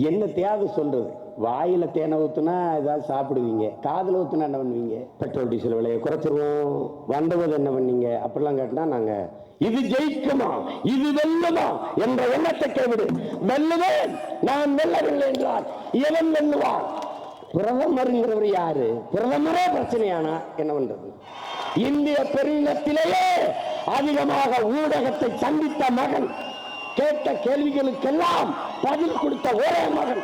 என்ன தியாகம் சொல்றது? வாயில தேனை ஊத்துனா ஏதாவது சாப்பிடுவீங்க, காதுல ஊத்துனா என்ன பண்ணுவீங்க? பெட்ரோல் டீசல் விலையை குறைச்சிருவோம், வந்தவது என்ன பண்ணீங்க அப்படிலாம் கேட்டா நாங்க இது ஜெயிக்குமா இது வெல்லுமா என்ற எண்ணத்தை கைவிடு. வெல்லுவேன், நான் வெல்லவில்லை என்றால் எவன் வெல்லுவான்? பிரதமருங்கிறவர் யாரு? பிரதமரே பிரச்சனையானா என்ன பண்றது? இந்திய பெருநிலத்திலேயே அதிகமாக ஊடகத்தை சந்தித்த மகன், கேட்ட கேள்விகளுக்கெல்லாம் பதில் கொடுத்த ஒரே மகன்.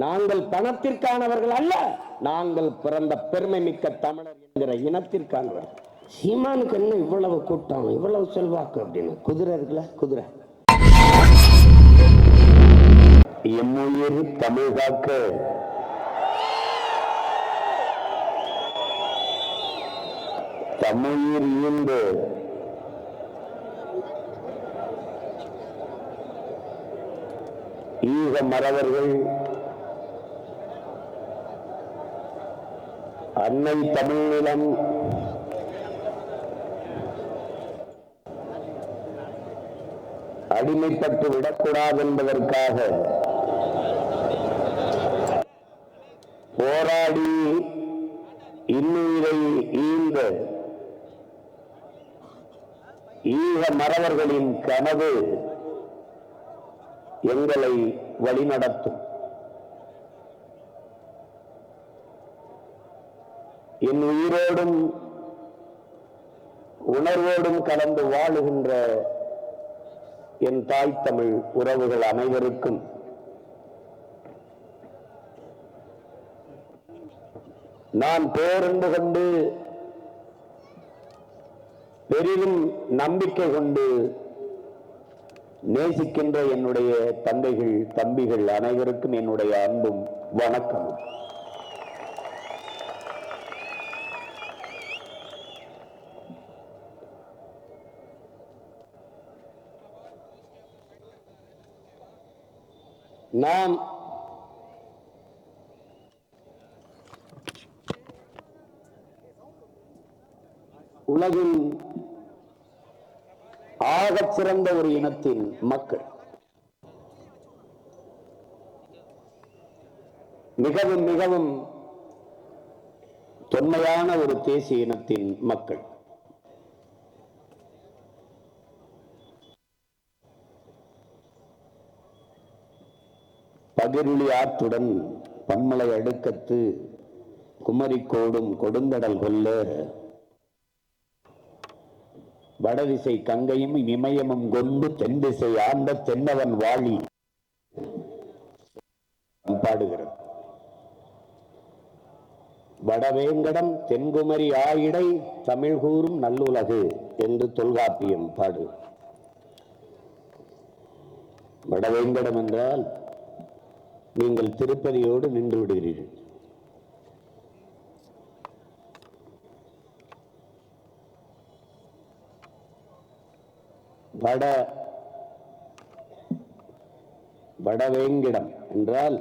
நாங்கள் பணத்திற்கானவர்கள் அல்ல, நாங்கள் பிறந்த பெருமை மிக்க தமிழர் என்கிற இனத்திற்கானவர். சீமானுக்கு என்ன இவ்வளவு கூட்டம், இவ்வளவு செல்வாக்கு அப்படின்னு? குதிரை இருக்குல்ல, குதிரை. எம்முயிர் தமிழ் காக்க தமிழ் ஈண்டு ஈக மறவர்கள் அன்னை தமிழ் நிலம் அடிமைப்பட்டு விடக்கூடாது என்பதற்காக போராடி இன்னுயிரை ஈந்த ஈக மறவர்களின் கனவு எங்களை வழிநடத்தும். என் உயிரோடும் உணர்வோடும் கலந்து வாழுகின்ற என் தாய் தமிழ் உறவுகள் அனைவருக்கும் நான் பேரன்பு கொண்டு பெரிதும் நம்பிக்கை கொண்டு நேசிக்கின்ற என்னுடைய தந்தைகள் தம்பிகள் அனைவருக்கும் என்னுடைய அன்பும் வணக்கம். நான் உலகின் ஆகச் சிறந்த ஒரு இனத்தின் மக்கள், மிகவும் மிகவும் தொன்மையான ஒரு தேசிய இனத்தின் மக்கள். பகிருளி ஆற்றுடன் பன்மலை அடுக்கத்து குமரிக்கோடும் கொடுங்கடல் கொல்ல வடதிசை கங்கையும் இமயமும் கொண்டு தென் திசை ஆண்ட தென்னவன் வாழி பாடுகிறது. வடவேங்கடம் தென்குமரி ஆயிடை தமிழ் கூறும் நல்லுலகு என்று தொல்காப்பியம் பாடு. வடவேங்கடம் என்றால் நீங்கள் திருப்பதியோடு நின்று விடுகிறீர்கள். வடவேங்கிடம் என்றால்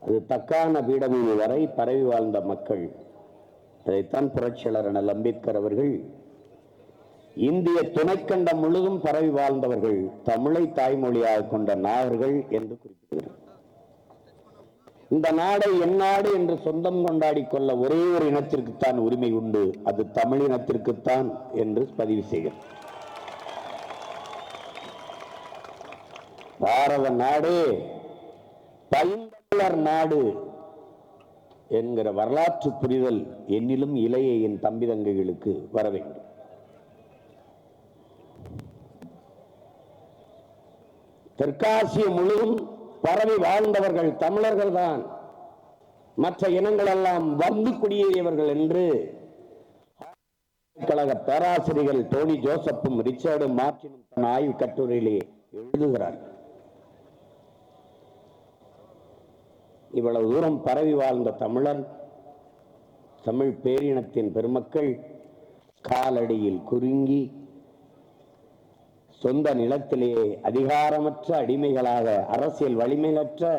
அது தக்கான பீடபூமி வரை பரவி வாழ்ந்த மக்கள். அதைத்தான் புரட்சியாளர் அண்ணல் அம்பேத்கர் அவர்கள் இந்திய துணைக்கண்டம் முழுதும் பரவி வாழ்ந்தவர்கள் தமிழை தாய்மொழியாக கொண்ட நாகர்கள் என்று குறிப்பிடுகிறார். இந்த நாடை என் நாடு என்று சொந்தம் கொண்டாடி கொள்ள ஒரே ஒரு இனத்திற்குத்தான் உரிமை உண்டு, அது தமிழ் இனத்திற்குத்தான் என்று பதிவு செய்கிறார். பாரத நாடு பைந்தமிழர் நாடு என்கிற வரலாற்று புரிதல் என்னிலும் இளைய என் தம்பி தங்கைகளுக்கு வர வேண்டும். தெற்காசிய முழுவதும் பரவி வாழ்ந்தவர்கள் தமிழர்கள் தான், மற்ற இனங்கள் எல்லாம் வந்து குடியேறியவர்கள் என்று கழக பேராசிரியர்கள் டோனி ஜோசப்பும் ரிச்சர்டு மார்டினும் தன் ஆய்வு கட்டுரையிலே எழுதுகிறார்கள். இவ்வளவு தூரம் பரவி வாழ்ந்த தமிழர், தமிழ் பேரினத்தின் பெருமக்கள் காலடியில் குறுங்கி சொந்த நிலத்திலேயே அதிகாரமற்ற அடிமைகளாக அரசியல் வலிமையற்ற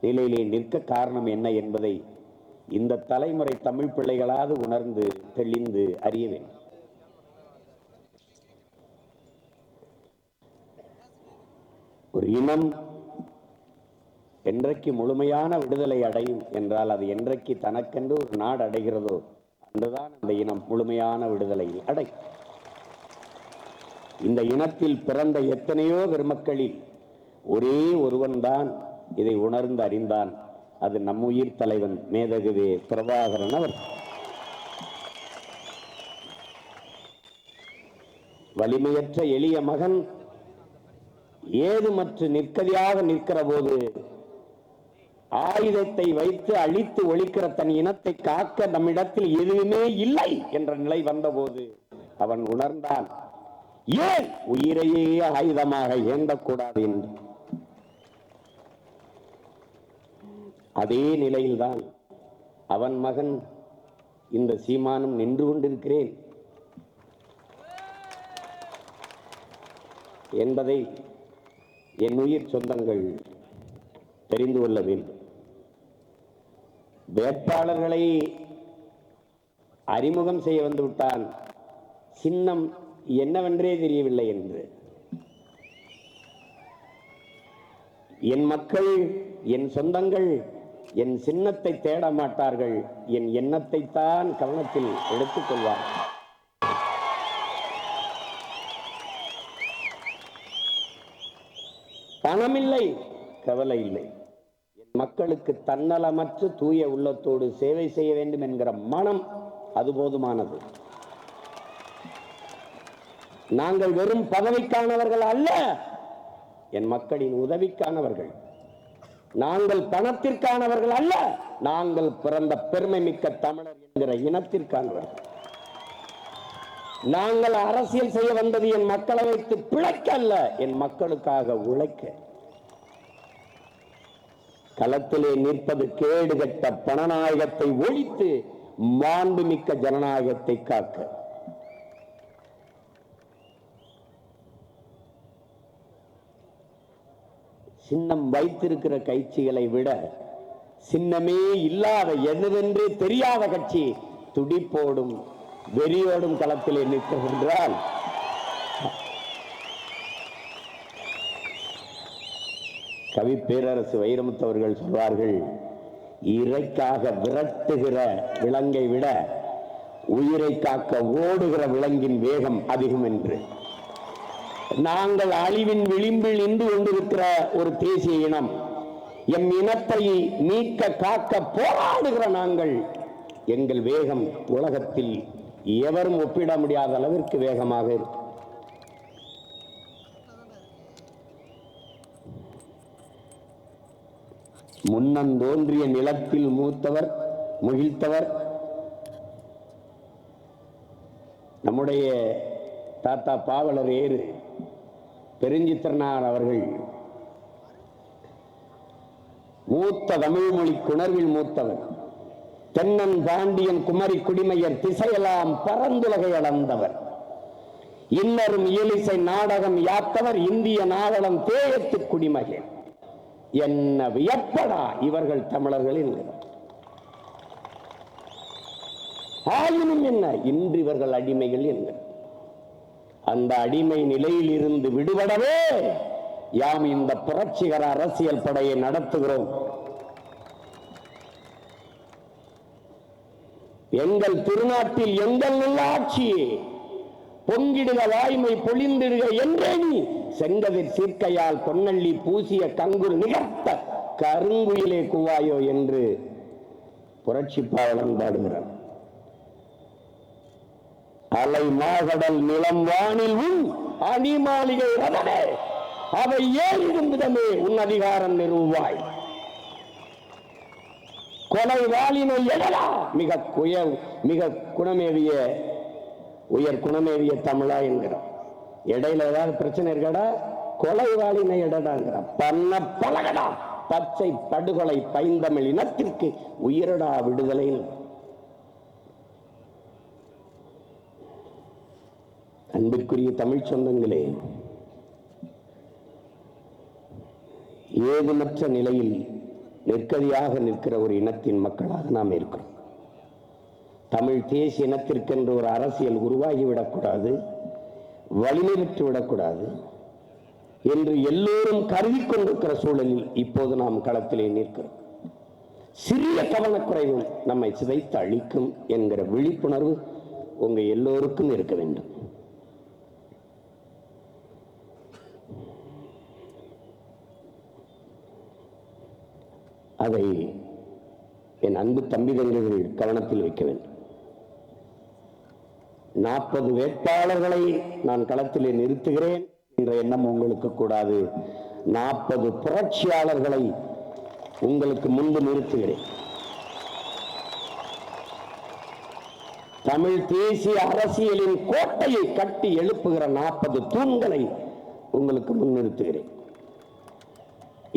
நிலையிலே நிற்க காரணம் என்ன என்பதை இந்த தலைமுறை தமிழ் பிள்ளைகளாவது உணர்ந்து தெளிந்து அறிய வேண்டும். ஒரு இனம் என்றைக்கு முழுமையான விடுதலை அடையும் என்றால் அது என்றைக்கு தனக்கென்று ஒரு நாடு அடைகிறதோ அன்றுதான் அந்த இனம் முழுமையான விடுதலை அடை. இந்த இனத்தில் பிறந்த எத்தனையோ பெருமக்களில் ஒரே ஒருவன் தான் இதை உணர்ந்து அறிந்தான். அது நம் உயிர் தலைவன் மேதகுவே பிரபாகரன் அவர். வலிமையற்ற எளிய மகன் ஏதுமற்று நிற்கதியாக நிற்கிற போது ஆயுதத்தை வைத்து அழித்து ஒழிக்கிற தன் இனத்தை காக்க நம்மிடத்தில் எதுவுமே இல்லை என்ற நிலை வந்தபோது அவன் உணர்ந்தான், ஏன் உயிரையே ஆயுதமாக ஏந்தக்கூடாது என்று. அதே நிலையில்தான் அவன் மகன் இந்த சீமானும் நின்று கொண்டிருக்கிறேன் என்பதை என் உயிர் சொந்தங்கள் தெரிந்து கொள்ள வேண்டும். வேட்பாளர்களை அறிமுகம் செய்ய வந்துவிட்டான், சின்னம் என்னவென்றே தெரியவில்லை என்று. என் மக்கள், என் சொந்தங்கள் என் சின்னத்தை தேட மாட்டார்கள், என் எண்ணத்தை தான் கவனத்தில் எடுத்துக் கொள்வார்கள். பணமில்லை, கவலை இல்லை. என் மக்களுக்கு தன்னலமற்ற தூய உள்ளத்தோடு சேவை செய்ய வேண்டும் என்கிற மனம் அது போதுமானது. நாங்கள் வெறும் பதவிக்கானவர்கள் அல்ல, என் மக்களின் உதவிக்கானவர்கள். நாங்கள் பணத்திற்கானவர்கள் அல்ல, நாங்கள் பிறந்த பெருமை மிக்க தமிழர் என்கிற இனத்திற்கானவர்கள். நாங்கள் அரசியல் செய்ய வந்தது என் மக்களை வைத்து பிழைக்க அல்ல, என் மக்களுக்காக உழைக்க. களத்திலே நிற்பது கேடுகட்ட பணநாயகத்தை ஒழித்து மாண்புமிக்க ஜனநாயகத்தை காக்க. சின்னம் வைத்திருக்கிற கட்சிகளை விட சின்னமே இல்லாத எதுவென்றே தெரியாத கட்சி துடிப்போடும் வெறியோடும் களத்திலே நிற்கின்றால் கவி பேரரசு வைரமுத்தவர்கள் சொல்வார்கள், இறைக்காக விரட்டுகிற விலங்கை விட உயிரை காக்க ஓடுகிற விலங்கின் வேகம் அதிகம் என்று. நாங்கள் அழிவின் விளிம்பில் நின்று கொண்டிருக்கிற ஒரு தேசிய இனம். எம் இனத்தை மீட்க காக்க போராடுகிற நாங்கள், எங்கள் வேகம் உலகத்தில் எவரும் ஒப்பிட முடியாத அளவிற்கு வேகமாக இருக்கும். முன்னந்தோன்றிய நிலத்தில் மூத்தவர் முகிழ்த்தவர் நம்முடைய தாத்தா பாவலர் ஏறு பெருஞ்சித்திரனார் அவர்கள். மூத்த தமிழ் மொழி குணர்வில் மூத்தவர். தென்னன் பாண்டியன் குமரி குடிமையர் திசையெல்லாம் பரந்துலகை அளந்தவர். இன்னரும் இயலிசை நாடகம் யாத்தவர் இந்திய நாவலம் தேயத்து குடிமகன். என்ன வியப்படா இவர்கள் தமிழர்களின். ஆயினும் என்ன, இன்று இவர்கள் அடிமைகள் என்ன. அந்த அடிமை நிலையில் இருந்து விடுபடவே யாம் இந்த புரட்சிகர அரசியல் படையை நடத்துகிறோம். எங்கள் திருநாட்டில் எங்கள் நல்ல ஆட்சியே பொங்கிடுக வாய்மை பொழிந்திடுக என்றே நீ செங்கதிர் சீர்க்கையால் பொன்னள்ளி பூசிய கங்குல் நிகழ்த்த கருங்குயிலே குவாயோ என்று புரட்சி பாவலன் பாடுகிறார். அலை மாகடல் நிலம் வானில் உன் அணி மாளிகை ரதனே அவை ஏறிடும் விதமே உன் அதிகாரம் நிறுவாய். கொலை வாளினை எடலா மிக குணமேவிய உயர் குணமேவிய தமிழா என்கிறார். இடையில ஏதாவது பிரச்சனை இருக்கடா, கொலை வாளினை எடடாங்கிற. பண்ண பழகடா பச்சை படுகொலை பைந்தமிழ் இனத்திற்கு உயிரடா விடுதலை. அன்பிற்குரிய தமிழ் சொந்தங்களே, ஏதுமற்ற நிலையில் நெருக்கடியாக நிற்கிற ஒரு இனத்தின் மக்களாக நாம் இருக்கிறோம். தமிழ் தேசிய இனத்திற்கென்று ஒரு அரசியல் உருவாகிவிடக்கூடாது, வலிமை பெற்று விடக்கூடாது. என்று எல்லோரும் கருதி கொண்டிருக்கிற சூழலில் இப்போது நாம் களத்திலே நிற்கிறோம். சிறிய கவனக்குறைவும் நம்மை சிதைத்து அழிக்கும் என்கிற விழிப்புணர்வு உங்க எல்லோருக்கும் இருக்க வேண்டும். அதை என் அன்பு தம்பி தங்கைகள் கவனத்தில் வைக்க வேண்டும். 40 வேட்பாளர்களை நான் களத்திலே நிறுத்துகிறேன் என்ற எண்ணம் உங்களுக்கு கூடாது. 40 புரட்சியாளர்களை உங்களுக்கு முன்பு நிறுத்துகிறேன். தமிழ் தேசிய அரசியலின் கோட்டையை கட்டி எழுப்புகிற 40 தூண்களை உங்களுக்கு முன்னிறுத்துகிறேன்.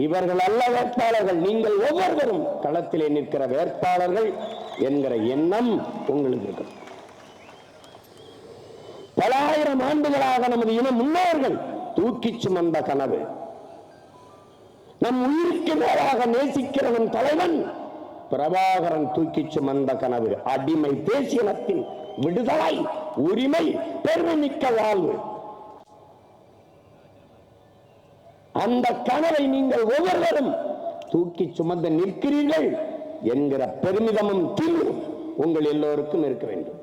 இவர்கள் அல்ல வேட்பாளர்கள், நீங்கள் ஒவ்வொருவரும் களத்திலே நிற்கிற வேட்பாளர்கள் என்கிற எண்ணம் உங்களுக்கு இருக்கும். பல ஆயிரம் ஆண்டுகளாக நமது இன முன்னோர்கள் தூக்கி சுமந்த கனவு, நம் உயிருக்கு மேலாக நேசிக்கிறவன் தலைவன் பிரபாகரன் தூக்கி சுமந்த கனவு, அடிமை தேசியனத்தின் விடுதலை, உரிமை, பெருமைமிக்க வாழ்வு. அந்த கனவை நீங்கள் ஒவ்வொருவரும் தூக்கி சுமந்து நிற்கிறீர்கள் என்கிற பெருமிதமும் தீவிரம் உங்கள் எல்லோருக்கும் இருக்க வேண்டும்.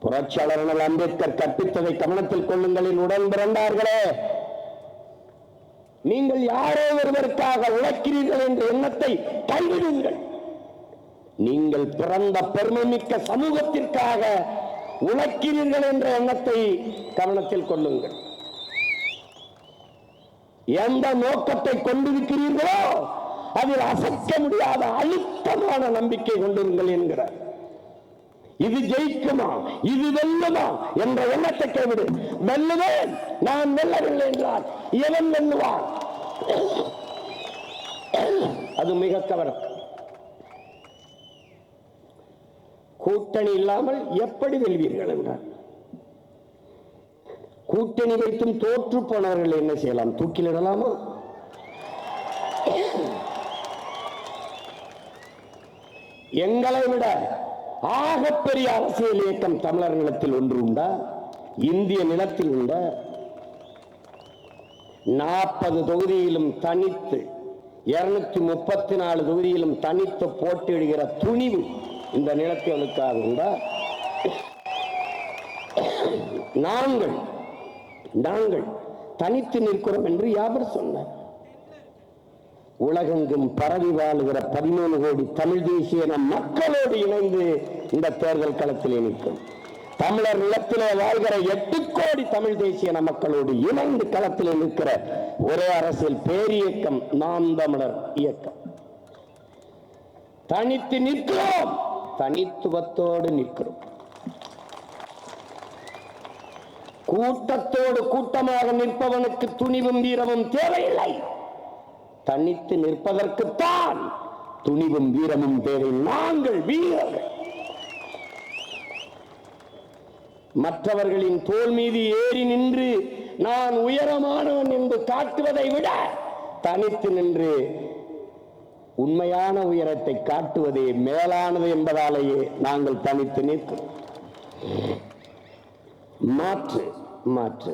புரட்சியாளர் அம்பேத்கர் கற்பித்ததை கவனத்தில் கொள்ளுங்கள். உடன் பிறந்தார்களே, நீங்கள் யாரோ ஒருவருக்காக உழைக்கிறீர்கள் என்ற எண்ணத்தை கைவிடுங்கள். நீங்கள் பிறந்த பெருமைமிக்க சமூகத்திற்காக உழைக்கிறீர்கள் என்ற எண்ணத்தை கவனத்தில் கொள்ளுங்கள். எந்த நோக்கத்தை கொண்டிருக்கிறீர்களோ அதில் அசைக்க முடியாத அழுத்தமான நம்பிக்கை கொண்டிருங்கள் என்கிறார். இது ஜெயிக்குமா, இது வெல்லுமா என்ற எண்ணத்தை கைவிடு. வெல்லுவேன், நான் வெல்லவில்லை என்றால் எவன் வெல்லுவான்? அது மிக கவனம். கூட்டணி இல்லாமல் எப்படி வெல்வீர்கள் என்றார். கூட்டணி வைத்தும் தோற்று போனவர்கள் என்ன செய்யலாம்? தூக்கிலிடலாமா? எங்களை விட ஆகப்பெரிய அரசியல் இயக்கம் தமிழர் நிலத்தில் ஒன்று உண்டா? இந்திய நிலத்தில் உண்டா? 40 தொகுதியிலும் தனித்து, 234 தொகுதியிலும் தனித்து போட்டியிடுகிற துணிவு இந்த நிலத்திற்காக உண்டா? நாங்கள் தனித்து நிற்கிறோம் என்று யாவர் சொன்னார்? உலகெங்கும் பரவி வாழுகிற 13 கோடி தமிழ் தேசிய மக்களோடு இணைந்து இந்த தேர்தல் களத்திலே நிற்கும். தமிழர் நிலத்திலே வாழ்கிற 8 கோடி தமிழ் தேசிய மக்களோடு இணைந்து களத்திலே நிற்கிற ஒரே அரசியல் பேரியக்கம் நாம் தமிழர் இயக்கம். தனித்து நிற்கிறோம், தனித்துவத்தோடு நிற்கிறோம். கூட்டத்தோடு கூட்டமாக நிற்பவனுக்கு துணிவும் வீரமும் தேவையில்லை. தனித்து நிற்பதற்குத்தான் துணிவும் வீரமும் தேவை. நாங்கள் வீரர்கள். மற்றவர்களின் தோள் மீது ஏறி நின்று நான் உயரமானவன் என்று காட்டுவதை விட தனித்து நின்று உண்மையான உயரத்தை காட்டுவதே மேலானது என்பதாலேயே நாங்கள் தனித்து நிற்கிறோம். மாற்று மாற்று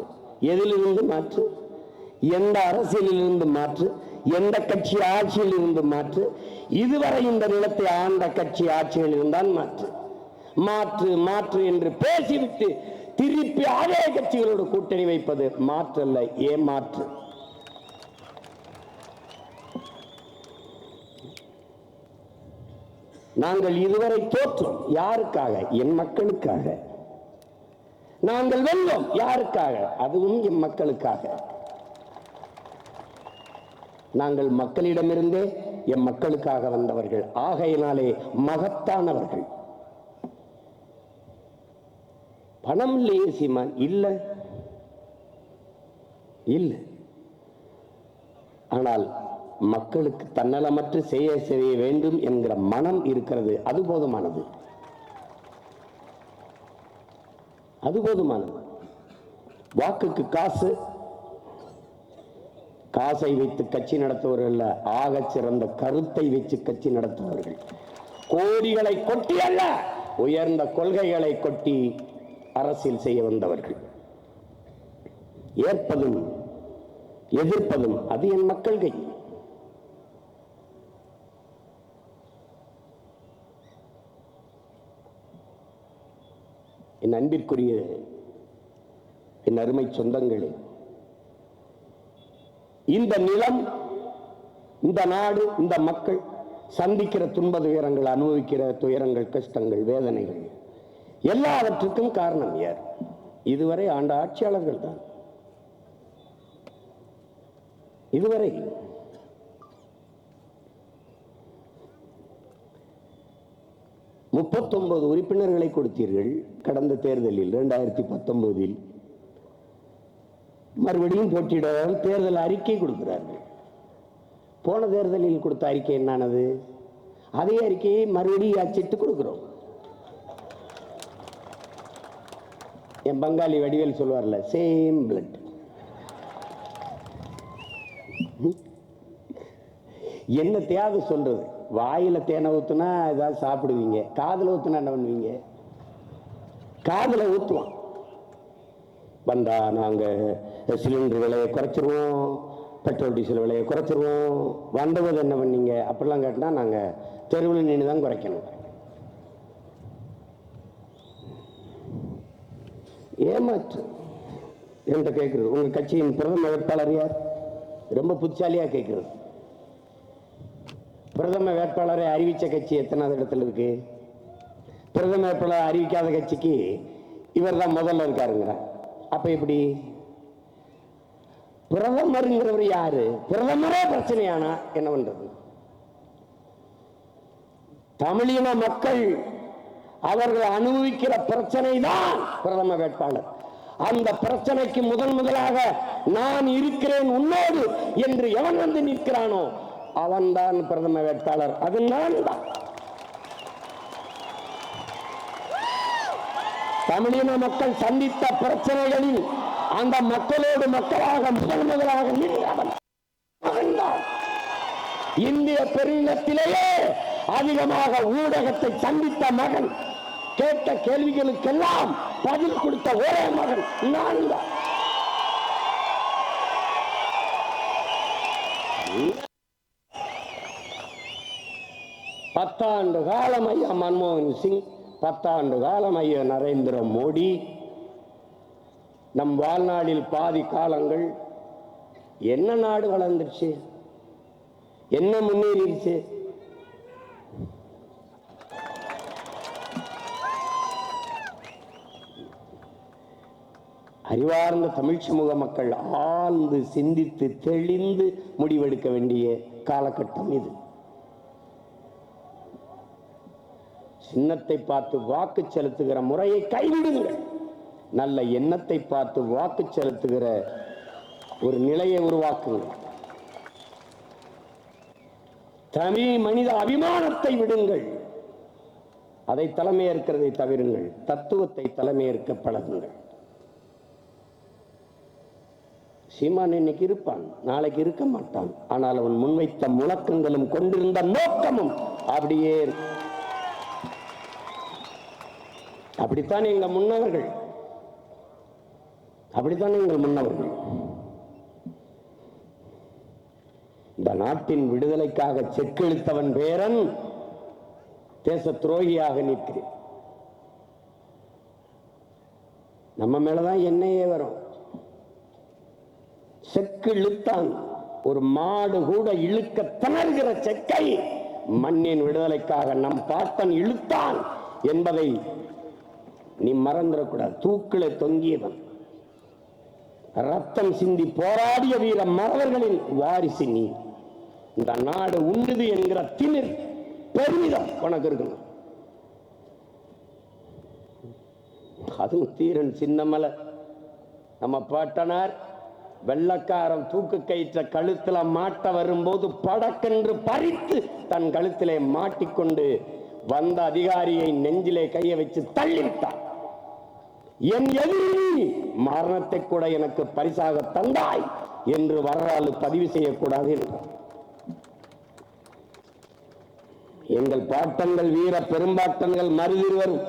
எதிலிருந்து மாற்று? எந்த அரசியலில் இருந்து மாற்று? எந்த கட்சி ஆட்சியில் இருந்து மாற்று? இதுவரை இந்த நிலத்தை ஆண்ட கட்சி ஆட்சியில் இருந்தால் மாற்று மாற்று மாற்று என்று பேசிவிட்டு திருப்பி அதே கட்சிகளோடு கூட்டணி வைப்பது மாற்றல்ல, ஏமாற்று. நாங்கள் இதுவரை தோற்றோம். யாருக்காக? என் மக்களுக்காக. நாங்கள் வெல்வோம். யாருக்காக? அதுவும் என் மக்களுக்காக. நாங்கள் மக்களிடமிருந்தே என் மக்களுக்காக வந்தவர்கள். ஆகையினாலே மகத்தானவர்கள். பணம் இல்லையே சீமான், இல்ல இல்ல. ஆனால் மக்களுக்கு தன்னலமற்று செய்ய வேண்டும் என்கிற மனம் இருக்கிறது. அது போதுமானது, அது போதுமானது. வாக்குக்கு காசு, காசை வைத்து கட்சி நடத்துவர்கள், ஆக சிறந்த கருத்தை வச்சு கட்சி நடத்துவர்கள். கோடிகளை கொட்டி அல்ல, உயர்ந்த கொள்கைகளை கொட்டி அரசியல் செய்ய வந்தவர்கள். ஏற்பதும் எதிர்ப்பதும் அது என் மக்கள் கை. என் அன்பிற்குரிய என் அருமை சொந்தங்களே, இந்த நிலம், இந்த நாடு, இந்த மக்கள் சந்திக்கிற துன்ப துயரங்கள், அனுபவிக்கிற துயரங்கள், கஷ்டங்கள், வேதனைகள் எல்லாவற்றுக்கும் காரணம் யார்? இதுவரை ஆண்ட ஆட்சியாளர்கள் தான். இதுவரை முப்பத்தொன்பது உறுப்பினர்களை கொடுத்தீர்கள். கடந்த தேர்தலில் 2019 மறுபடியும் போட்டியிட தேர்தல் அறிக்கை கொடுக்கிறார்கள். போன தேர்தலில் கொடுத்த அறிக்கை என்னானது? அதே அறிக்கையை மறுபடியும் அச்சிட்டு கொடுக்கிறோம். என் பங்காளி வடிவேல் சொல்வார்ல, சேம் பிளட். என்ன தியாகம் சொல்றது? வாயில தேனை ஊத்துனா ஏதாவது சாப்பிடுவீங்க, காதுல ஊத்துனா என்ன பண்ணுவீங்க? காதுல ஊத்துவோம். வந்தா நாங்க சிலிண்டர் விலையை குறைச்சிருவோம், பெட்ரோல் டீசல் விலையை குறைச்சிருவோம். வந்தபோது என்ன பண்ணீங்க அப்படிலாம் கேட்டா நாங்க தெருவில் நின்று தான் குறைக்கணும். ஏமாற்று என்கிட்ட கேட்கிறது. உங்க கட்சியின் பிரதம வேட்பாளர் யார்? ரொம்ப புத்திசாலியா கேட்கிறது. பிரதம வேட்பாளரை அறிவிச்ச கட்சி எத்தனாவது இடத்துல இருக்கு? பிரதம வேட்பாளர் அறிவிக்காத கட்சிக்கு இவர் தான் முதல்ல இருக்காருங்கிற. அப்ப எப்படி? பிரதமருங்கிறவர் யாரு? பிரதமரே பிரச்சனையானா என்ன பண்றது? தமிழின மக்கள் அவர்கள் அனுபவிக்கிற பிரச்சனை தான் பிரதம வேட்பாளர். அந்த பிரச்சனைக்கு முதலாக நான் இருக்கிறேன் உன்னோடு என்று எவன் வந்து நிற்கிறானோ அவன்தான் பிரதம வேட்பாளர். அது நான் தான். தமிழின மக்கள் சந்தித்த பிரச்சனைகளில் அந்த மக்களோடு மக்களாக முதலாக நின்றவன் அவன்தான். இந்திய பெருநிலத்திலேயே அதிகமாக ஊடகத்தை சந்தித்த மகன், கேட்ட கேள்விகளுக்கெல்லாம் பதில் கொடுத்த ஒரே மகன் நான் தான். பத்தாண்டு காலம் ஐயா மன்மோகன் சிங், 10 ஆண்டு காலம் ஐயா நரேந்திர மோடி, நம் வாழ்நாளில் பாதி காலங்கள் என்ன நாடு வளர்ந்துருச்சு, என்ன முன்னேறிடுச்சு? அறிவார்ந்த தமிழ் சமூக மக்கள் ஆழ்ந்து சிந்தித்து தெளிந்து முடிவெடுக்க வேண்டிய காலகட்டம் இது. சின்னத்தை பார்த்து வாக்கு செலுத்துகிற முறையை கைவிடுங்கள். நல்ல எண்ணத்தை பார்த்து வாக்கு செலுத்துகிற ஒரு நிலையை உருவாக்குங்கள். தமிழ் மனித அபிமானத்தை விடுங்கள். அதை தலைமையேற்கிறதை தவிருங்கள். தத்துவத்தை தலைமையேற்க பழகுங்கள். சீமான் இன்னைக்கு இருப்பான், நாளைக்கு இருக்க மாட்டான். ஆனால் அவன் முன்வைத்த முழக்கங்களும் கொண்டிருந்த நோக்கமும் அப்படியே. அப்படித்தான் எங்க முன்னவர்கள், அப்படித்தான் எங்கள் முன்னவர்கள். இந்த நாட்டின் விடுதலைக்காக செக்கெழுத்தவன் பேரன் தேச துரோகியாக நிற்கிறேன். நம்ம மேலதான் என்னையே வரும். செக்கு இழுத்தான், ஒரு மாடு கூட இழுக்க திணறுகிற செக்கை மண்ணின் விடுதலைக்காக நம் பாட்டன் இழுத்தான் என்பதை நீ மறந்துடக்கூடாது. தூக்கில தொங்கியவன், ரத்தம் சிந்தி போராடிய வீர மறவர்களின் வாரிசு நீ. இந்த நாடு உண்டுது என்கிற திமிர் பெருமிதம் உனக்கு இருக்கணும். அதுவும் தீரன் சின்னமலை நம்ம பாட்டனார் வெள்ளக்காரன் தூக்கு கயிற்ற கழுத்துல மாட்ட வரும்போது படக்கென்று பறித்து தன் கழுத்திலே மாட்டிக்கொண்டு வந்த அதிகாரியை நெஞ்சிலே கையை வச்சு தள்ளிவிட்டார். என் எதிரி மரணத்தை கூட எனக்கு பரிசாக தந்தாய் என்று வரலாறு பதிவு செய்யக்கூடாது என்றார். எங்கள் பாட்டங்கள் வீர பெரும்பாட்டங்கள் மருதிருவரும்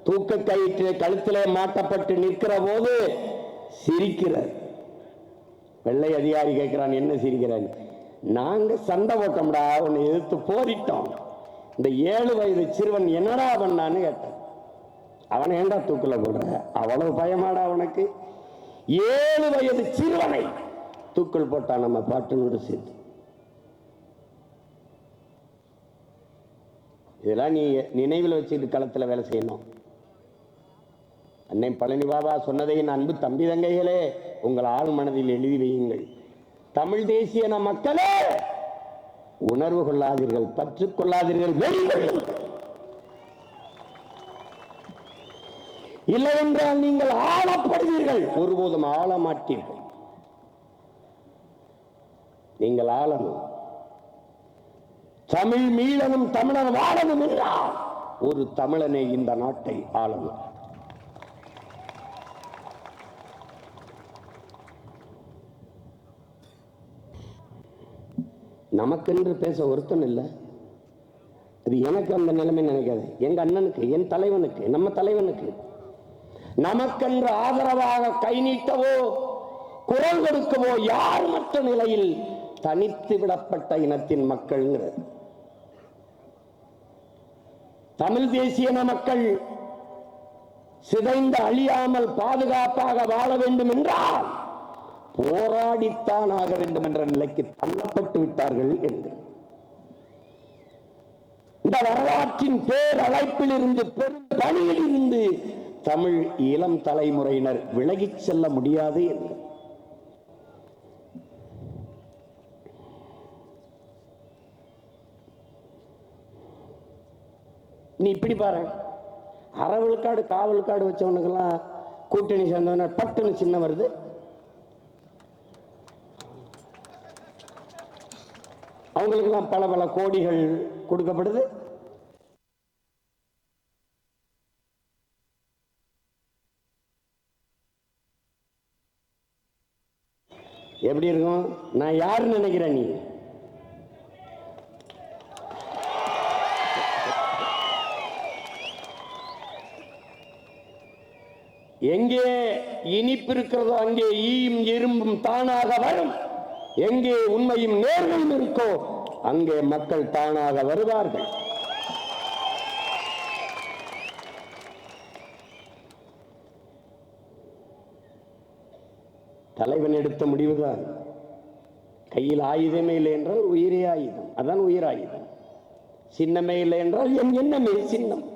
தூக்க கயிற்று கழுத்திலே மாட்டப்பட்டு நிற்கிற போது சிரிக்கிறார். வெள்ளை அதிகாரி கேட்கிறான், என்ன சிரிக்கிறான்? நாங்க சண்டை போட்டோம்டா, உன்னை எதிர்த்து போரிட்டோம். இந்த 7 வயது சிறுவன் என்னடா பண்ணான்னு கேட்டான். அவனை ஏண்டா தூக்குல போடுற? அவ்வளவு பயமாடா அவனுக்கு? 7 வயது சிறுவனை தூக்குள் போட்டான் நம்ம பாட்டனோடு சேர்த்து. இதெல்லாம் நீ நினைவில் வச்சுட்டு களத்தில் வேலை செய்யணும். அன்னை பழனி பாபா சொன்னதை என் அன்பு தம்பி தங்கைகளே, உங்கள் ஆள் மனதில் எழுதி வையுங்கள். தமிழ் தேசிய மக்களே, உணர்வு கொள்ளாதீர்கள், பற்றுக் கொள்ளாதீர்கள், இல்லை என்றால் நீங்கள் ஆளப்படுவீர்கள். ஒருபோதும் ஆள மாட்டீர்கள். நீங்கள் ஆளணும். தமிழ் மீளனும் தமிழர் வாழணும் என்றால் ஒரு தமிழனை இந்த நாட்டை ஆளணும். நமக்கென்று பேச ஒருத்தன் இல்லை. அது எனக்கு அந்த நிலைமை நினைக்காது. எங்க அண்ணனுக்கு, என் தலைவனுக்கு, நம்ம தலைவனுக்கு நமக்கென்று ஆதரவாக கை நீட்டவோ குரல் கொடுக்கவோ யார் மற்ற நிலையில் தனித்து விடப்பட்ட இனத்தின் மக்கள்ங்கிறது. தமிழ் தேசிய மக்கள் சிதைந்து அழியாமல் பாதுகாப்பாக வாழ வேண்டும் என்றால் போராடித்தான் ஆக வேண்டும் என்ற நிலைக்கு தள்ளப்பட்டு விட்டார்கள் என்று இந்த வரலாற்றின் பேரழைப்பில் இருந்து, பெரும் பணியில் இருந்து தமிழ் இளம் தலைமுறையினர் விலகிச் செல்ல முடியாது என்று நீ இப்படி பாரு. அறவழுக்காடு காவலுக்காடு வச்சவனுக்கெல்லாம் கூட்டணி சேர்ந்தவன பட்டுன்னு சின்ன வருது. அவங்களுக்கெல்லாம் பல பல கோடிகள் கொடுக்கப்படுது. எப்படி இருக்கும்? நான் யாருன்னு நினைக்கிறேன்? நீ எங்கே இனிப்பு இருக்கிறதோ அங்கே ஈயும் எறும்பும் தானாக வரும். எங்கே உண்மையும் நேர்மையும் இருக்கோ அங்கே மக்கள் தானாக வருவார்கள். தலைவன் எடுத்த முடிவுதான். கையில் ஆயுதமே இல்லை என்றால் உயிரே ஆயுதம். அதான் உயிர் ஆயுதம். சின்னமே இல்லை என்றால் என் எண்ணமே சின்னம்.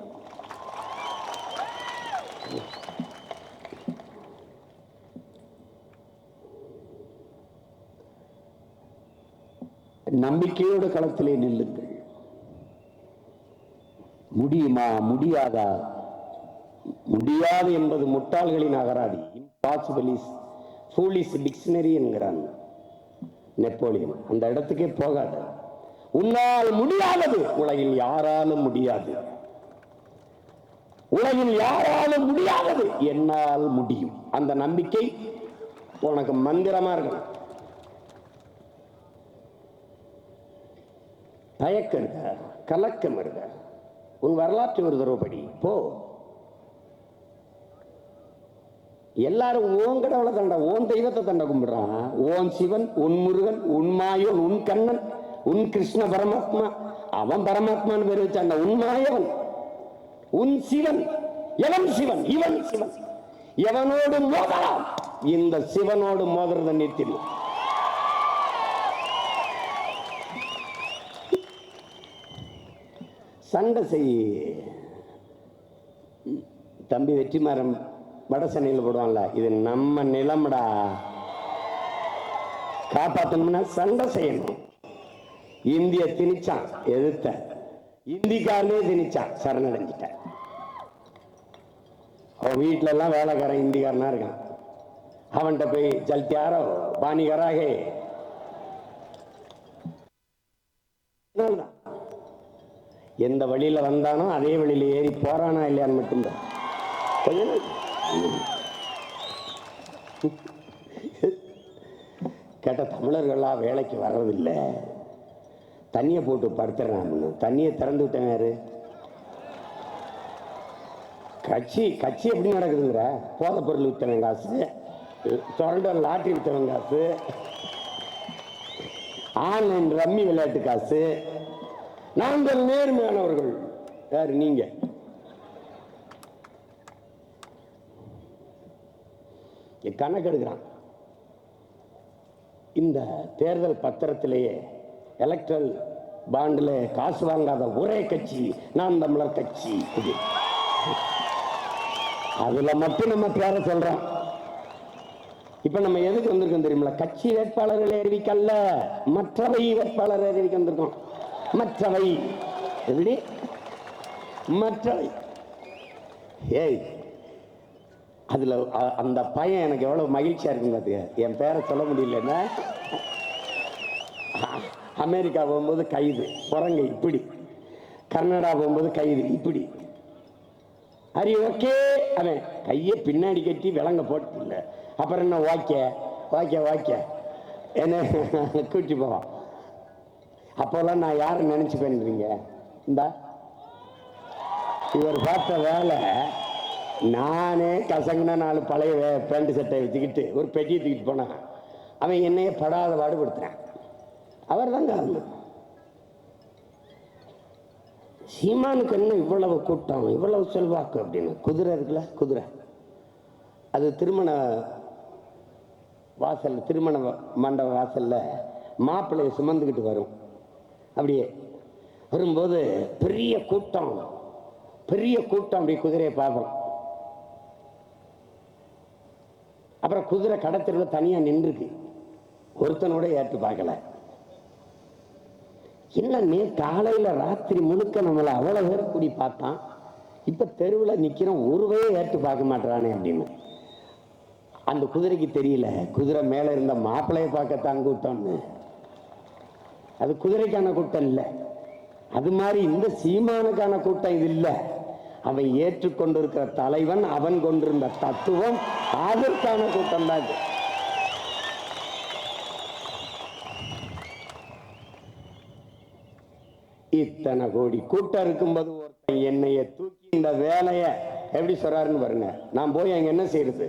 நம்பிக்கையோடு களத்திலே நில்லுங்கள். முடியுமா, முடியாதா? முடியாது என்பது முட்டாள்களின் அகராதி. இம்பாசிபிள் இஸ் ஃபூலிஷ் டிக்ஷனரி என்கிறான் நெப்போலியன். அந்த இடத்துக்கே போகாத. உன்னால் முடியாதது உலகில் யாராலும் முடியாது. உலகில் யாராலும் முடியாதது என்னால் முடியும். அந்த நம்பிக்கை உனக்கு மந்திரமா இருக்கணும். தயக்கம் இருக்க, கலக்கம் இருக்க, உன் வரலாற்று ஒரு தடவை படி போ. எல்லாரும் உன் கடவுளை தண்டை, உன் தெய்வத்தை தண்டை கும்பிடுறான். உன் சிவன், உன் முருகன், உன் மாயன், உன் கண்ணன், உன் கிருஷ்ண பரமாத்மா. அவன் பரமாத்மான்னு பேர் வச்சான். உன் மாயவன், உன் சிவன். எவன் சிவன்? இவன் சிவன். எவனோடு மோதலாம்? இந்த சிவனோடு மோதுறத நிறுத்திடும். சண்டை செய். தம்பி வெற்றிமாறன் வட சென்னையில் போடுவான்ல, இது நம்ம நிலம்டா, காப்பாற்றணும்னா சண்டை செய்யணும். இந்திய திணிச்சான், எதிர்த்த இந்திக்காரனே திணிச்சான், சரணடைஞ்சிட்டேன். அவன் வீட்டில எல்லாம் வேலைக்காரன் இந்திக்காரனா இருக்கான். அவன்கிட்ட போய் ஜல்தியாரோ பாணிகராக எந்த வழியில வந்தானோ அதே வழியில ஏறி போறானா இல்லையான்னு மட்டும்தான். கேட்ட தமிழர்களா வேலைக்கு வர்றதில்லை, தண்ணியை போட்டு படுத்துறான். தண்ணியை திறந்து விட்டேன். யாரு? கட்சி எப்படி நடக்குதுங்கிற? போதை பொருள் வித்தன காசு தொடர்ந்து லாட்டரி வித்தவன் காசு, ஆன்லைன் ரம்மி விளையாட்டு காசு. நாங்கள் நேர்மையானவர்கள். யாரு நீங்க? கணக்கு எடுக்கிறான். இந்த தேர்தல் பத்திரத்திலேயே எலக்ட்ரல் பாண்டில் காசு வாங்காத ஒரே கட்சி நாம் தமிழர் கட்சி. அதுல மட்டும் நம்ம பேர சொல்றோம். இப்ப நம்ம எதுக்கு வந்திருக்கோம் தெரியுமா? கட்சி வேட்பாளர்களை அறிவிக்கல்ல, மற்றவை வேட்பாளர் அறிவிக்க வந்திருக்கோம். மற்றவை எப்படி? மற்றவை. ஏய், அதுல அந்த பையன் எனக்கு எவ்வளவு மகிழ்ச்சியா இருக்குங்க. என் பேரை சொல்ல முடியலன்னா, அமெரிக்கா போகும்போது கைது குரங்க இப்படி, கர்நாடகா போகும்போது கைது இப்படி. அரி ஓகே, அவன் கையை பின்னாடி கட்டி விலங்க போட்டு இல்லை. அப்புறம் என்ன ஓகே ஓகே ஓகே என்ன கூட்டி போவான். அப்போல்லாம் நான் யாரை நினைச்சு பண்ணுறீங்க? இந்த இவர் பார்த்த வேலை, நானே கசங்கின 4 பழைய பேண்ட் சட்டை வச்சுக்கிட்டு ஒரு பெட்டியை தூக்கிட்டு போனான். அவன் என்னையே படாத பாடுபடுத்துறான். அவர் தான் காரணம். சீமானுக்கு என்ன இவ்வளவு கூட்டம், இவ்வளவு செல்வாக்கு அப்படின்னு? குதிரை இருக்குல்ல, குதிரை, அது திருமண வாசல், திருமண மண்டப வாசல்ல மாப்பிள்ளையை சுமந்துக்கிட்டு வரும். அப்படியே வரும்போது பெரிய கூட்டம், பெரிய கூட்டம். அப்படி குதிரையை பார்ப்போம். அப்புறம் குதிரை கடத்தல தனியா நின்றுருக்கு. ஒருத்தனோட ஏற்று பார்க்கல. என்ன காலையில ராத்திரி முழுக்க நம்மளை அவ்வளவு பேர் கூடி பார்த்தான், இப்ப தெருவில் நிக்கிறோம், ஒருவே ஏற்று பார்க்க மாட்டானே அப்படின்னு. அந்த குதிரைக்கு தெரியல, குதிரை மேல இருந்த மாப்பிள்ளைய பார்க்கத்தான் கூட்டம்னு. அது குதிரைக்கான கூட்டம் இல்லை. அது மாதிரி இந்த சீமானுக்கான கூட்டம் இது இல்லை. அவன் ஏற்றுக்கொண்டிருக்கிற தலைவன், அவன் கொண்டிருந்த தத்துவம், அதற்கான கூட்டம் தான் இது. இத்தனை கோடி கூட்டம் இருக்கும்போது ஒருத்தன் என்னைய தூக்கி இந்த வேலையை எப்படி சொல்றாருன்னு பாருங்க. நான் போய் அங்க என்ன செய்யறது?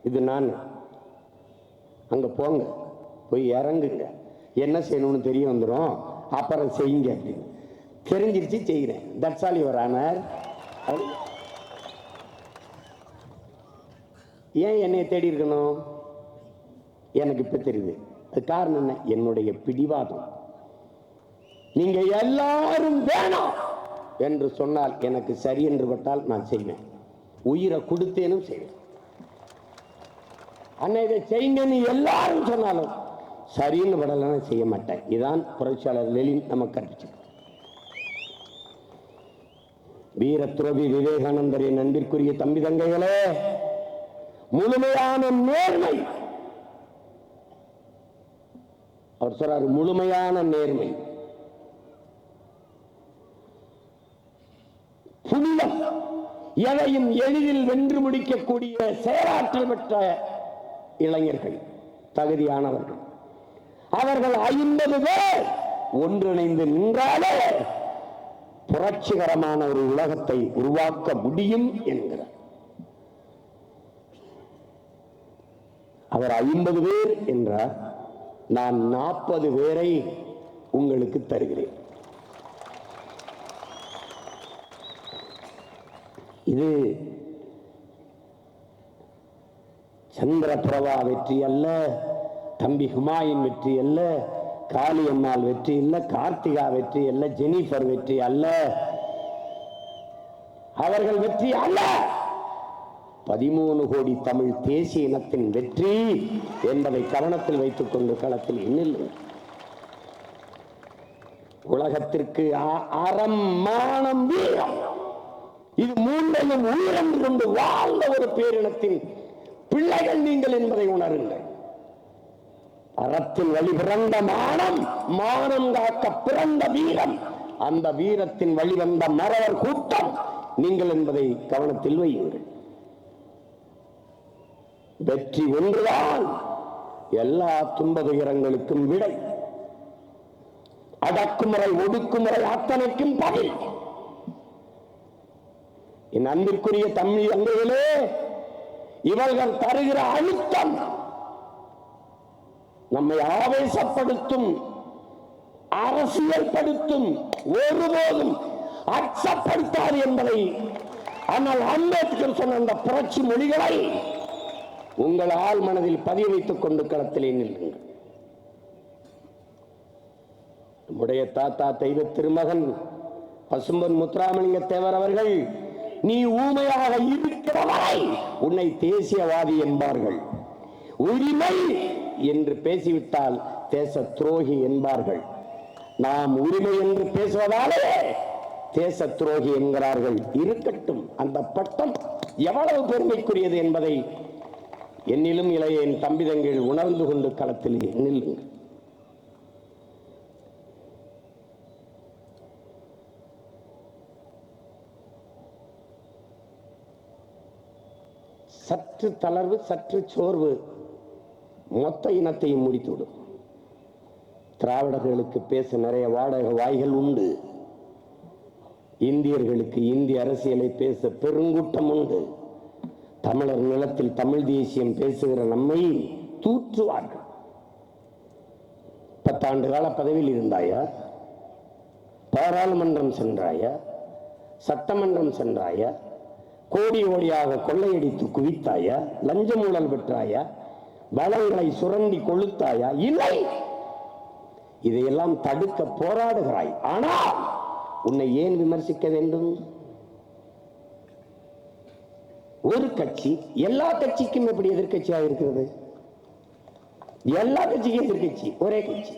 இது நான் அங்க போங்க, போய் இறங்குங்க, என்ன செய்யணும்னு தெரிய வந்துடும், அப்புறம் செய்யுங்க அப்படின்னு. தெரிஞ்சிருச்சு, செய்கிறேன். That's all your honour. ஏன் என்னைய தேடி இருக்கணும்? எனக்கு இப்ப தெரியுது. அது காரணம் என்ன? என்னுடைய பிடிவாதம். நீங்க எல்லாரும் வேணாம் என்று சொன்னால், எனக்கு சரி என்று பட்டால் நான் செய்வேன். உயிரை கொடுத்தேனும் செய்வேன். அண்ணா இதை செய்யுங்கன்னு எல்லாரும் சொன்னாலும் சரின்னு படலன்னா செய்ய மாட்டேன். இதான் புரட்சியாளர் லெனின் நமக்கு கற்பிச்சு. வீர துறவி விவேகானந்தரின் அன்பிற்குரிய தம்பி தங்கைகளே, முழுமையான நேர்மை, அவர் சொல்றாரு, முழுமையான நேர்மை, புனிதம், எதையும் எளிதில் வென்று முடிக்கக்கூடிய செயலாற்றல் பெற்ற இளைஞர்கள், தகுதியானவர்கள். அவர்கள் 50 பேர் ஒன்றிணைந்து நின்றாலே புரட்சிகரமான ஒரு உலகத்தை உருவாக்க முடியும் என்கிறார். அவர் 50 பேர் என்றார். நான் 40 பேரை உங்களுக்கு தருகிறேன். இது சந்திரபிரபா வெற்றி அல்ல, தம்பி ஹுமாயூன் வெற்றி அல்ல, காளியம்மாள் வெற்றி இல்ல, கார்த்திகா வெற்றி அல்ல, ஜெனிஃபர் வெற்றி அல்ல, அவர்கள் வெற்றி அல்ல. 13 கோடி தமிழ் தேசிய இனத்தின் வெற்றி என்பதை கவனத்தில் வைத்துக் கொண்டு களத்தில் இன்னில்லை. உலகத்திற்கு அறம், மானம், வீரம், இது மூன்றையும் உயிரென்று கொண்டு வாழ்ந்த ஒரு பேரினத்தின் பிள்ளைகள் நீங்கள் என்பதை உணருங்கள். அறத்தில் வழி பிறந்த மானம், மானம் காக்க பிறந்த வீரம், அந்த வீரத்தின் வழிவந்த மறவர் கூட்டம் நீங்கள் என்பதை கவனத்தில் வையுங்கள். வெற்றி ஒன்றுதான் எல்லா துன்ப துயரங்களுக்கும் விடை, அடக்குமுறை ஒடுக்குமுறை அத்தனைக்கும் பதில். என் அன்பிற்குரிய தமிழ் அங்குகளே, இவர்கள் தருகிற அழுத்தம் நம்மை ஆவேசப்படுத்தும், அரசியல் படுத்தும், ஒருபோதும் அச்சப்படுத்தாது என்பதை, ஆனால் அம்பேத்கர் சொன்ன அந்த புரட்சி மொழிகளை உங்கள் ஆள் மனதில் பதிய வைத்துக் கொண்டு களத்திலே நில்லுங்கள். நம்முடைய தாத்தா தெய்வ திருமகன் பசும்பொன் முத்துராமலிங்க தேவர் அவர்கள், நீ ஊமையாக இருக்கிற வரை உன்னை தேசியவாதி என்பார்கள், உரிமை என்று பேசிவிட்டால் தேச துரோகி என்பார்கள். நாம் உரிமை என்று பேசுவதாலே தேச துரோகி என்கிறார்கள். இருக்கட்டும், அந்த பட்டம் எவ்வளவு பெருமைக்குரியது என்பதை என்னிலும் இளைய என் தம்பிதங்கள் உணர்ந்து கொண்டு களத்தில் நில்லுங்கள். சற்று தளர்வு, சற்று சோர்வு மொத்த இனத்தையும் முடித்துவிடும். திராவிடர்களுக்கு பேச நிறைய வாடகை வாய்கள் உண்டு. இந்தியர்களுக்கு இந்திய அரசியலை பேச பெருங்கூட்டம் உண்டு. தமிழர் நிலத்தில் தமிழ் தேசியம் பேசுகிற நம்மை தூற்றுவார்கள். 10 ஆண்டு கால பதவியில் இருந்தாயா? பாராளுமன்றம் சென்றாயா? சட்டமன்றம் சென்றாயா? கோடி கோடியாக கொள்ளையடித்து குவித்தாயா? லஞ்ச ஊழல் பெற்றாயா? வளங்களை சுரண்டி கொளுத்தாயா? இல்லை. இதையெல்லாம் தடுக்க போராடுகிறாய். ஆனால் உன்னை ஏன் விமர்சிக்க வேண்டும்? ஒரு கட்சி எல்லா கட்சிக்கும் எப்படி எதிர்கட்சியாக இருக்கிறது? எல்லா கட்சிக்கும் எதிர்கட்சி ஒரே கட்சி.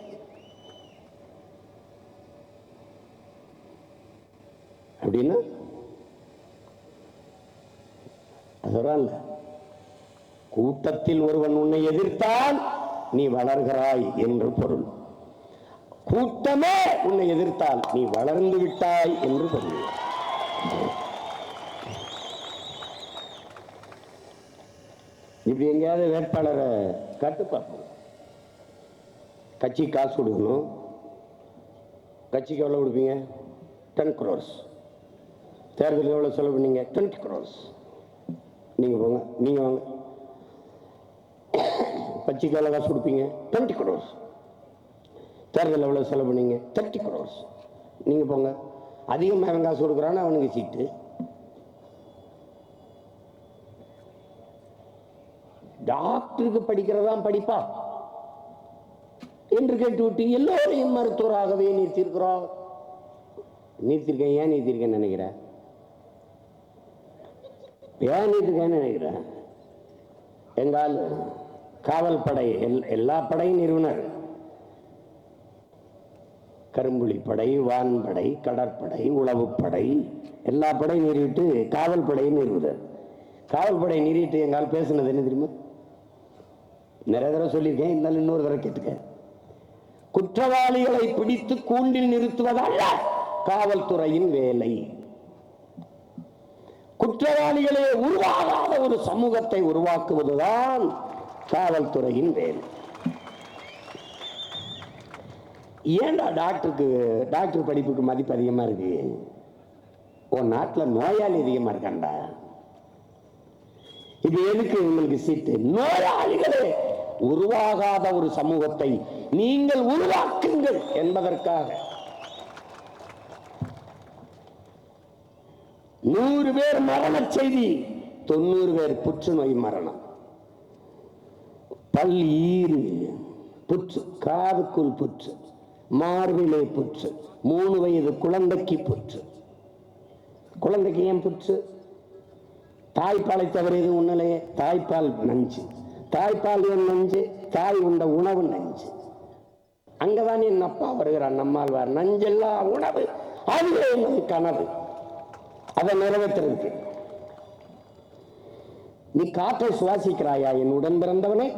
அப்படின்னா அதுதான் கூட்டத்தில் ஒருவன் உன்னை எதிர்த்தால் நீ வளர்கிறாய் என்று பொருள். கூட்டமே உன்னை எதிர்த்தால் நீ வளர்ந்து விட்டாய் என்று பொருள். இப்படி எங்கேயாவது வேட்பாளரை காட்டு பார்ப்போம். கட்சி காசு கொடுக்கணும். கட்சிக்கு எவ்வளவு கொடுப்பீங்க? 10 crores. தேர்தலுக்கு எவ்வளவு செலவு பண்ணீங்க? 20 crores. நீங்க போங்க, நீங்க வாங்க. கட்சிக்கு எவ்வளவு காசு கொடுப்பீங்க? 20 crores. தேர்தல் எவ்வளவு செலவு பண்ணீங்க? 30 crores. நீங்க போங்க. அதிகமாக காசு கொடுக்குறான்னு அவனுக்கு சீட்டு. டாக்டருக்கு படிக்கிறதான் படிப்பா என்று கேட்டுவிட்டு எல்லோரையும் மருத்துவராகவே நிறுத்தியிருக்கிறோம். நிறுத்திருக்கேன். ஏன் நிறுத்திருக்கேன்னு நினைக்கிறேன்? ஏன் நிறுத்திருக்கேன்னு நினைக்கிறேன்? எங்கால் காவல் படை, எல்லா படையும் நிறுவனர், கரும்புலி படை, வான்படை, கடற்படை, உளவுப்படை, எல்லா படையும் நிறுவிட்டு காவல் படையை நிறுவுதல். காவல் படை நிறுவிட்டு எங்கால் பேசுனது என்ன தெரியுமா? நிறைய தடவை சொல்லியிருக்கேன், இருந்தாலும் இன்னொரு தடவை கேட்டுக்க. குற்றவாளிகளை பிடித்து கூண்டில் நிறுத்துவதல்ல காவல்துறையின் வேலை. குற்றவாளிகளே உருவாகாத ஒரு சமூகத்தை உருவாக்குவதுதான் காவல்துறையின் வேலை. ஏன்டா டாக்டர் படிப்புக்கு மதிப்பு அதிகமா இருக்கு? உன் நாட்டில் நோயாளி அதிகமா இருக்காண்டா. இது எதுக்கு உங்களுக்கு சீட்டு? நோயாளிகளே உருவாகாத ஒரு சமூகத்தை நீங்கள் உருவாக்குங்கள் என்பதற்காக. 100 பேர் மரண செய்தி, 90 பேர் புற்றுநோய் மரணம். பல்லீரு புற்று, காதுக்குள் புற்று, மார்பிலே புற்று, 3 வயது குழந்தைக்கு புற்று. குழந்தைக்கு ஏன் புற்று? தாய்ப்பாலை தவிர எது உன்னலையே. தாய்ப்பால் நஞ்சு. தாய்ப்பால் ஏன் நஞ்சு? தாய் உண்ட உணவு நஞ்சு. அங்கதான் என் அப்பா வருகிறான், நம்மாழ்வார். நஞ்செல்லா உணவு, அதுவே என் கனவு. அதை நிறைவேற்றிருக்கு. நீ காற்றை சுவாசிக்கிறாயா என் உடன் பிறந்தவனே?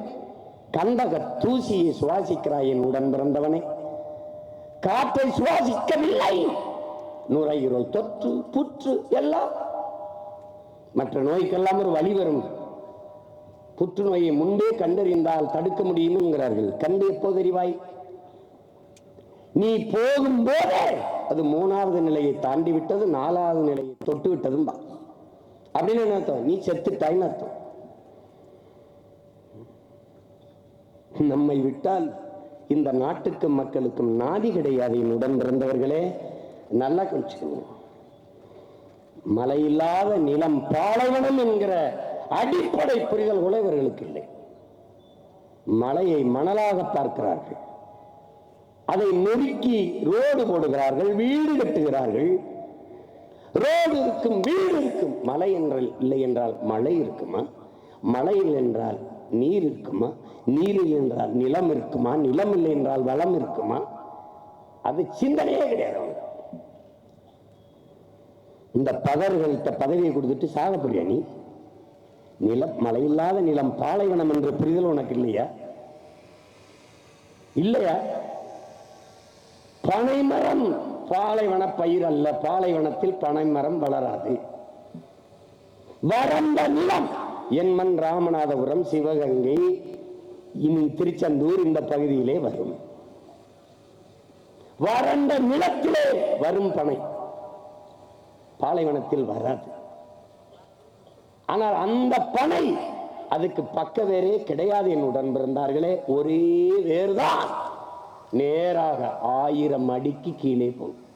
கந்தக தூசியை சுவாசிக்கிறாய் என் உடன் பிறந்தவனே? காற்றை சுவாசிக்கவில்லை. நுரையீரல் தொற்று, புற்று எல்லாம். மற்ற நோய்க்கெல்லாம் ஒரு வழி வரும். புற்றுநோயை முன்பே கண்டறிந்தால் தடுக்க முடியும்ங்கிறார்கள். கண்டு எப்போது அறிவாய்? நீ போகும்போதே அது 3வது நிலையை தாண்டி விட்டது, 4வது நிலையை தொட்டு விட்டதும் தான். அப்படின்னு என்ன அர்த்தம்? நீ செத்துட்டாய்ன்னு அர்த்தம். நம்மை விட்டால் இந்த நாட்டுக்கும் மக்களுக்கும் நாதி கிடையாது. உடன் பிறந்தவர்களே நல்லா கொஞ்சம், மழையில்லாத நிலம் பாலைவனம் என்கிற அடிப்படை புரிதல் கூட இவர்களுக்கு இல்லை. மலையை மணலாக பார்க்கிறார்கள், அதை நொறுக்கி ரோடு போடுகிறார்கள், வீடு கட்டுகிறார்கள். ரோடு இருக்கும், வீடு இருக்கும். மலை என்றால் இல்லை என்றால் மழை இருக்குமா? மழை இல்லை என்றால் நீர் இருக்குமா? நீர் இல்லை என்றால் நிலம் இருக்குமா? நிலம் இல்லை என்றால் வளம் இருக்குமா? அது சிந்தனையே கிடையாது. இந்த பதர்கள்ட்ட பதவியை கொடுத்துட்டு சாகப்படியா நீ? நிலம், மழையில்லாத நிலம் பாலைவனம் என்ற புரிதல் உனக்கு இல்லையா? இல்லையா? பனைமரம் பாலைவன பயிர் அல்ல, பாலைவனத்தில் பனைமரம் வளராது. வறண்ட நிலம் என் மண் ராமநாதபுரம், சிவகங்கை, இனி திருச்செந்தூர் இந்த பகுதியிலே வரும். வறண்ட நிலத்திலே வரும் பனை, பாலைவனத்தில் வராது. ஆனால் அந்த பனை அதுக்கு பக்க வேறே கிடையாது. என் உடன் பிறந்தார்களே, ஒரே வேறுதான் நேராக 1000 அடிக்கு கீழே போகும்.